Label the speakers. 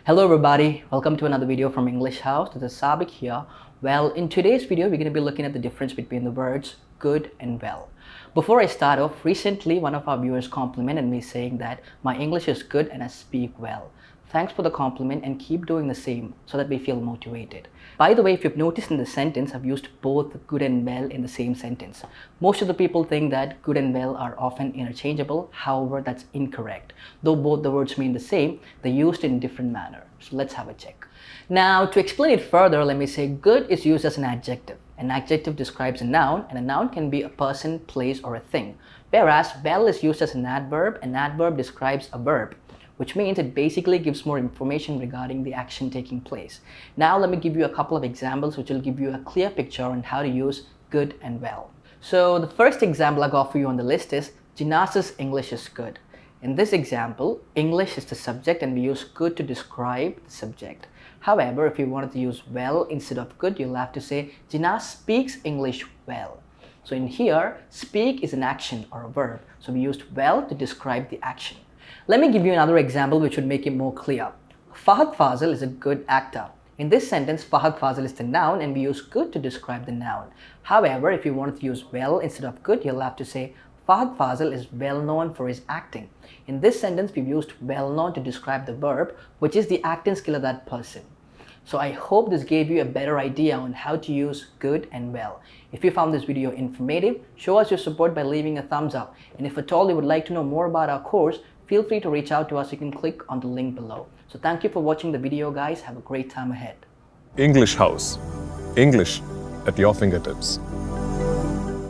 Speaker 1: Hello everybody, welcome to another video from English House. This is Sabique here. Well, in today's video, we're going to be looking at the difference between the words good and well. Before I start off, recently one of our viewers complimented me saying that my English is good and I speak well. Thanks for the compliment and keep doing the same so that we feel motivated. By the way, if you've noticed in the sentence, I've used both good and well in the same sentence. Most of the people think that good and well are often interchangeable. However, that's incorrect. Though both the words mean the same, they're used in a different manner. So let's have a check. Now, to explain it further, let me say good is used as an adjective. An adjective describes a noun, and a noun can be a person, place, or a thing. Whereas well is used as an adverb describes a verb, which means it basically gives more information regarding the action taking place. Now let me give you a couple of examples which will give you a clear picture on how to use good and well. So the first example I got for you on the list is Jinas's English is good. In this example, English is the subject and we use good to describe the subject. However, if you wanted to use well instead of good, you'll have to say Jinas speaks English well. So in here, speak is an action or a verb. So we used well to describe the action. Let me give you another example which would make it more clear. Fahad Fazil is a good actor. In this sentence, Fahad Fazil is the noun and we use good to describe the noun. However, if you wanted to use well instead of good, you'll have to say Fahad Fazil is well known for his acting. In this sentence, we've used well known to describe the verb, which is the acting skill of that person. So I hope this gave you a better idea on how to use good and well. If you found this video informative, show us your support by leaving a thumbs up. And if at all you would like to know more about our course, feel free to reach out to us. You can click on the link below. So thank you for watching the video, guys. Have a great time ahead.
Speaker 2: English House. English at your fingertips.